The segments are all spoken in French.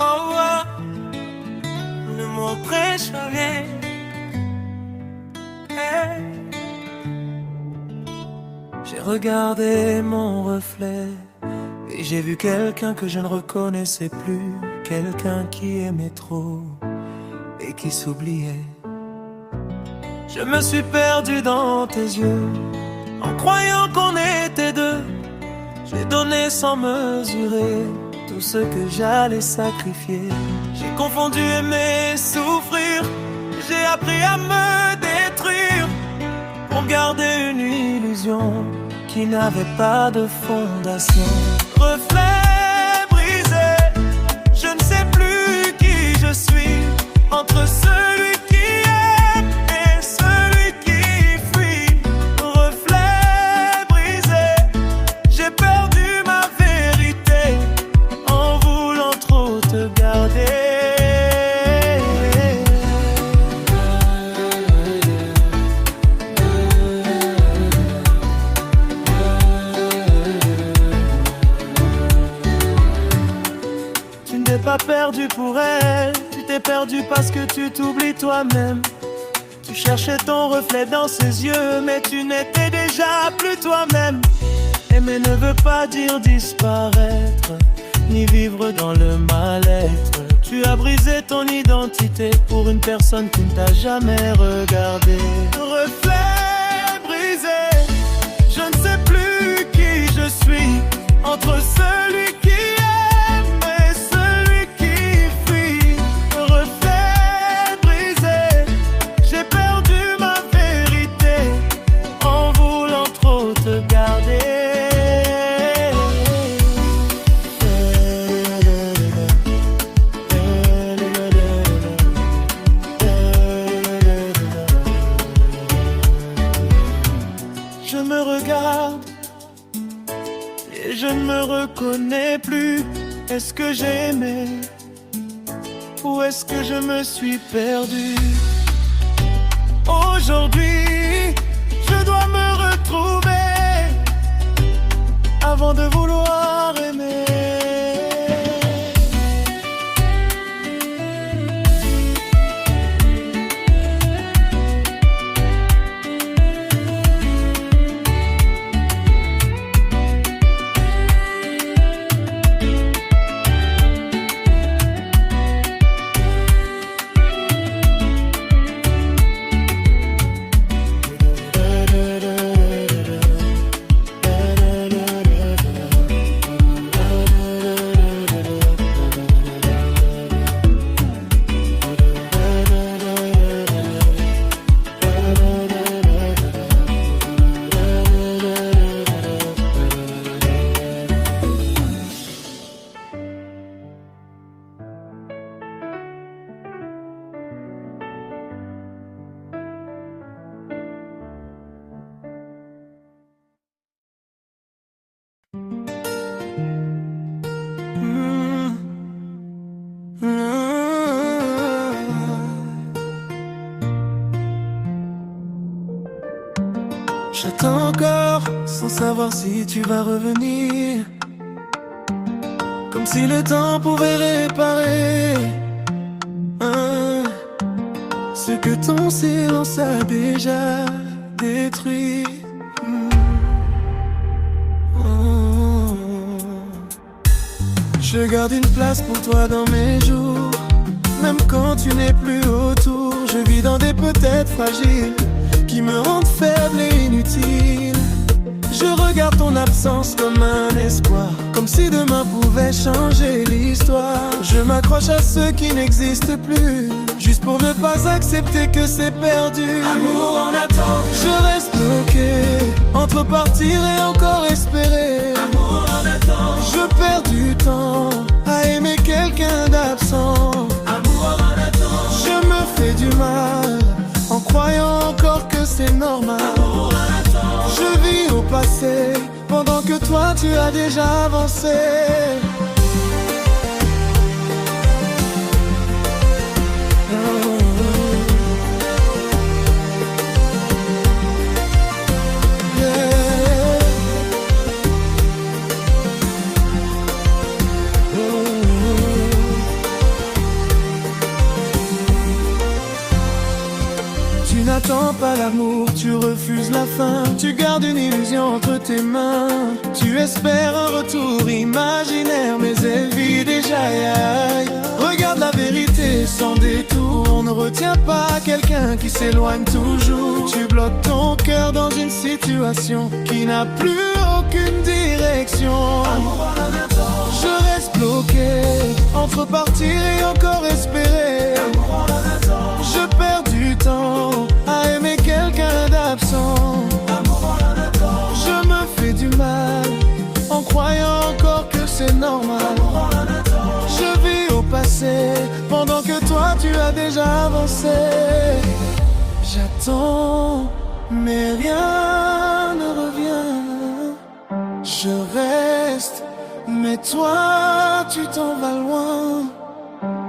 Oh, oh, le mot préféré. Hey. J'ai regardé mon reflet et j'ai vu quelqu'un que je ne reconnaissais plus, quelqu'un qui aimait trop et qui s'oubliait. Je me suis perdu dans tes yeux en croyant qu'on était deux. J'ai donné sans mesurer tout ce que j'allais sacrifier. J'ai confondu aimer et souffrir. J'ai appris à me détruire pour garder une illusion qui n'avait pas de fondation. Reflet brisé, je ne sais plus qui je suis. Entre celui qui aime et celui qui fuit. Reflet brisé, j'ai perdu ma vérité en voulant trop te garder. Tu n'es pas perdu pour elle, tu t'es perdu parce que tu t'oublies toi-même. Tu cherchais ton reflet dans ses yeux, mais tu n'étais déjà plus toi-même. Aimer ne veut pas dire disparaître, ni vivre dans le mal-être. Tu as brisé ton identité pour une personne qui ne t'a jamais regardé. Reflet brisé, je ne sais plus qui je suis. Entre celui qui aime et celui qui fuit. Reflet brisé, j'ai perdu ma vérité en voulant trop te garder. Je me regarde et je ne me reconnais plus. Est-ce que j'ai aimé ou est-ce que je me suis perdu? Aujourd'hui, je dois me retrouver avant de vouloir aimer. J'attends encore sans savoir si tu vas revenir. Comme si le temps pouvait réparer ce que ton silence a déjà détruit. Je garde une place pour toi dans mes jours. Même quand tu n'es plus autour, je vis dans des peut-être fragiles qui me rendent faible et inutile. Je regarde ton absence comme un espoir, comme si demain pouvait changer l'histoire. Je m'accroche à ceux qui n'existent plus, juste pour ne pas accepter que c'est perdu. Amour en attente, je reste bloqué entre partir et encore espérer. Amour en attente, je perds du temps à aimer quelqu'un d'absent. Amour en attente, je me fais du mal en croyant encore que c'est normal. Amour en attente, je vis au passé pendant que toi tu as déjà avancé. n'attends pas l'amour, tu refuses la fin. Tu gardes une illusion entre tes mains. Tu espères un retour imaginaire, mais elle vit déjà aïe. Regarde la vérité sans détour. On ne retient pas quelqu'un qui s'éloigne toujours. Tu bloques ton cœur dans une situation qui n'a plus aucune direction. Je reste bloqué entre partir et encore espérer. Je perds du temps à aimer quelqu'un d'absent. Je me fais du mal en croyant encore que c'est normal. Je vis au passé pendant que toi tu as déjà avancé. J'attends mais rien ne revient. Je reste mais toi tu t'en vas loin.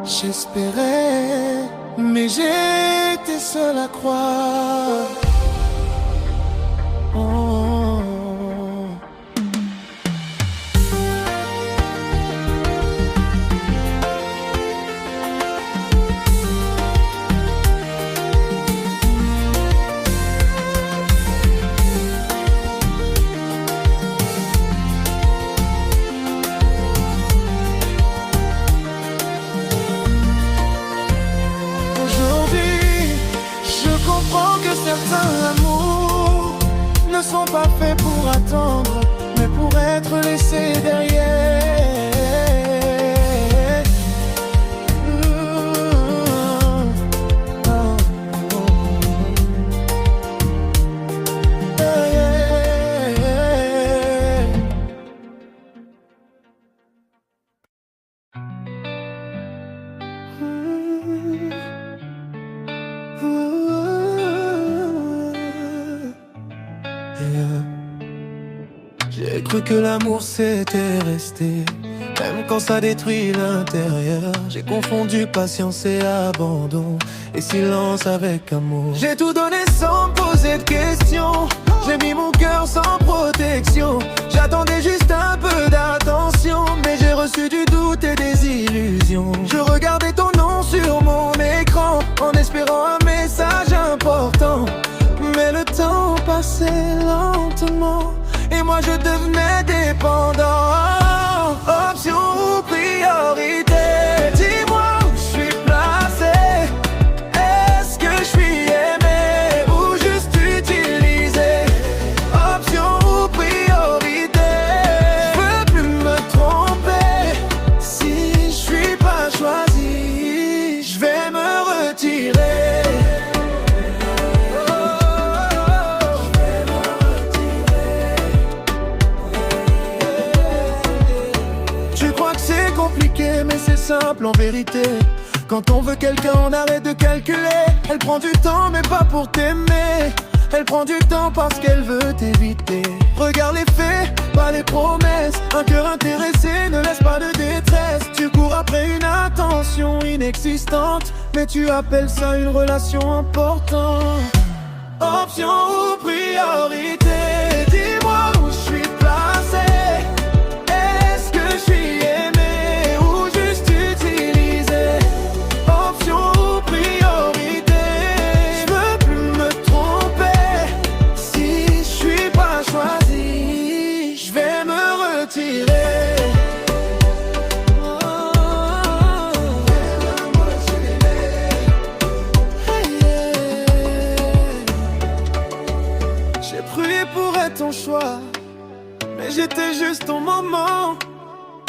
J'espérais mais j'étais seul à croire. Oh. Certains amours ne sont pas faits pour attendre, mais pour être laissés derrière. J'ai cru que l'amour c'était resté, même quand ça détruit l'intérieur. J'ai confondu patience et abandon, et silence avec amour. J'ai tout donné sans poser de questions. J'ai mis mon cœur sans protection. J'attendais juste un peu d'attention, mais j'ai reçu du doute et des illusions. Je regardais ton nom sur mon écran, en espérant un message important. Mais le temps passait lentement, et moi je devenais dépendant. Option ou priorité, dis-moi où je suis placé. Est-ce que je suis aimé ou juste utilisé? Option ou priorité, je veux plus me tromper. Si je suis pas choisi, je vais me retirer. Mais c'est simple en vérité. Quand on veut quelqu'un, on arrête de calculer. Elle prend du temps mais pas pour t'aimer. Elle prend du temps parce qu'elle veut t'éviter. Regarde les faits, pas les promesses. Un cœur intéressé ne laisse pas de détresse. Tu cours après une attention inexistante, mais tu appelles ça une relation importante. Option ou priorité, dis-moi où je suis placé. Est-ce que je suis aimé? J'ai prié pour être ton choix, mais j'étais juste ton moment.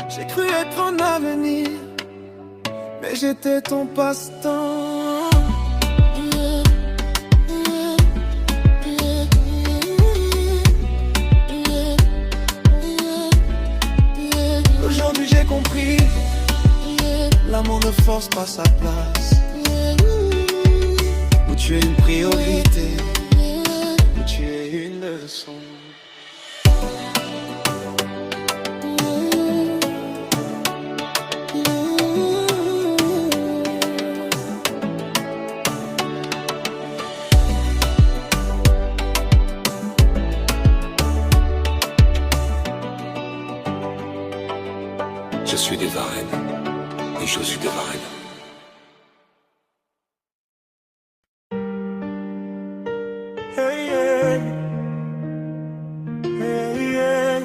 J'ai cru être un avenir, mais j'étais ton passe-temps. Aujourd'hui j'ai compris, l'amour ne force pas sa place. Où tu es une priorité, où tu es une leçon. Je suis des Varennes et je suis des Varennes. Hey, hey. Hey, hey.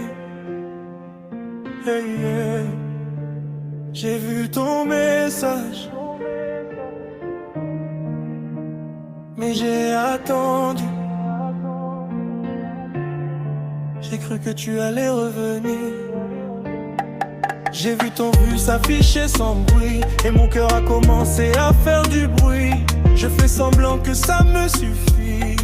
Hey, hey. J'ai vu ton message, mais j'ai attendu. J'ai cru que tu allais revenir. J'ai vu ton but s'afficher sans bruit, et mon cœur a commencé à faire du bruit. Je fais semblant que ça me suffit,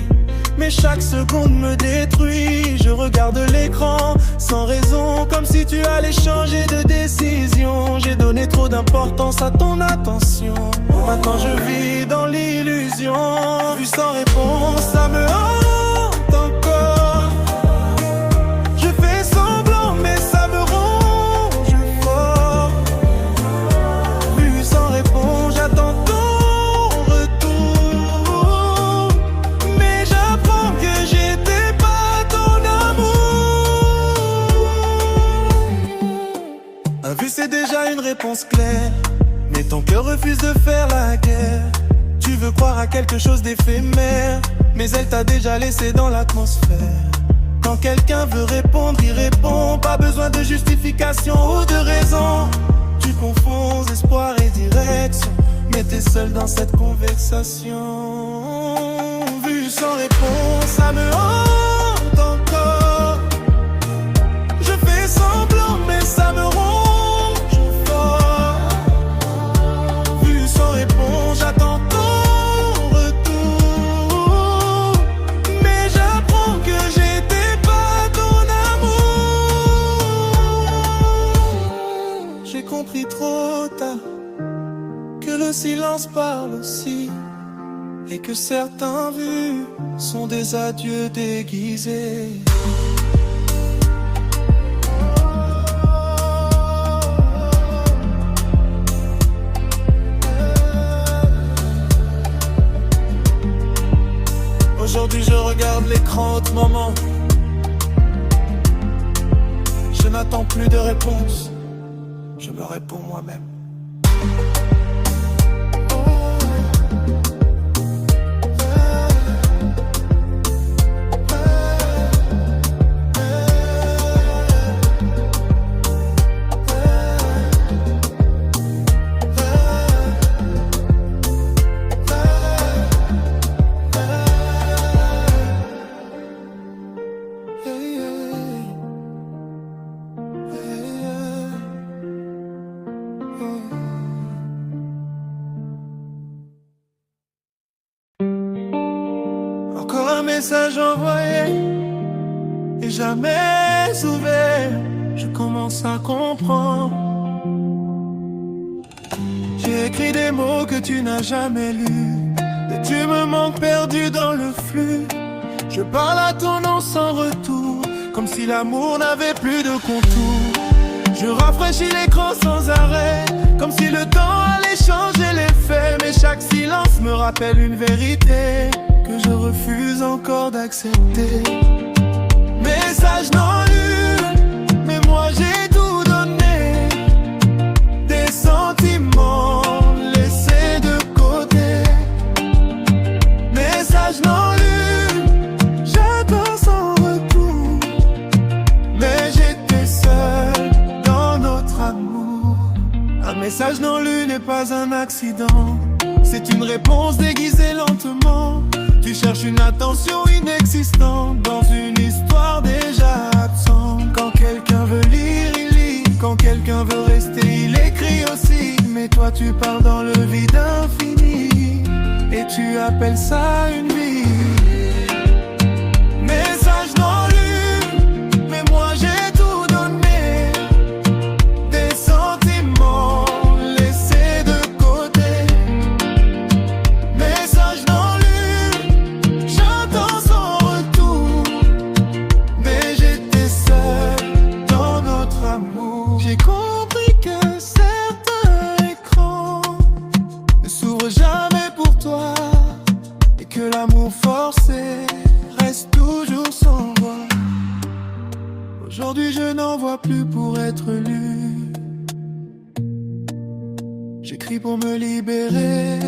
mais chaque seconde me détruit. Je regarde l'écran sans raison, comme si tu allais changer de décision. J'ai donné trop d'importance à ton attention. Maintenant je vis dans l'illusion. Vu sans réponse, ça me hante encore. Je fais semblant mais ça me ronge fort. Vu sans réponse, j'attends ton retour, mais j'apprends que j'étais pas ton amour. Un vu c'est déjà une réponse claire, mais ton cœur refuse de faire la guerre. Tu veux croire à quelque chose d'éphémère, mais elle t'a déjà laissé dans l'atmosphère. Quand quelqu'un veut répondre, il répond. Pas besoin de justification ou de raison. Tu confonds espoir et direction, mais t'es seul dans cette conversation. Vu sans réponse, ça me hante encore. Je fais semblant mais ça me ronge fort. Vu sans réponse, j'attends ton retour, mais j'apprends que j'étais pas ton amour. J'ai compris trop tard que le silence parle aussi, et que certains vus sont des adieux déguisés. Aujourd'hui je regarde l'écran autrement. Je n'attends plus de réponse, je me réponds moi-même. Encore un message envoyé et jamais ouvert. Je commence à comprendre. J'ai écrit des mots que tu n'as jamais lus, et tu me manques perdu dans le flux. Je parle à ton nom sans retour, comme si l'amour n'avait plus de contour. Je rafraîchis l'écran sans arrêt, comme si le temps allait changer les faits. Mais chaque silence me rappelle une vérité que je refuse encore d'accepter. Message non lu, mais moi j'ai tout donné. Des sentiments laissés de côté. Message non lu, j'attends sans retour, mais j'étais seul dans notre amour. Un message non lu n'est pas un accident, c'est une réponse déguisée lentement. Tu cherches une attention inexistante dans une histoire déjà absente. Quand quelqu'un veut lire, il lit. Quand quelqu'un veut rester, il écrit aussi. Mais toi tu pars dans le vide infini, et tu appelles ça une vie. Message non lu, mais moi j'ai tout donné. Des sentiments laissés de côté. Message non lu, j'attends son retour, mais j'étais seul dans notre amour. J'ai compris que certains écrans ne s'ouvrent jamais pour toi, et que l'amour forcé reste toujours sans voix. Aujourd'hui je n'en vois plus pour être lu. J'écris pour me libérer.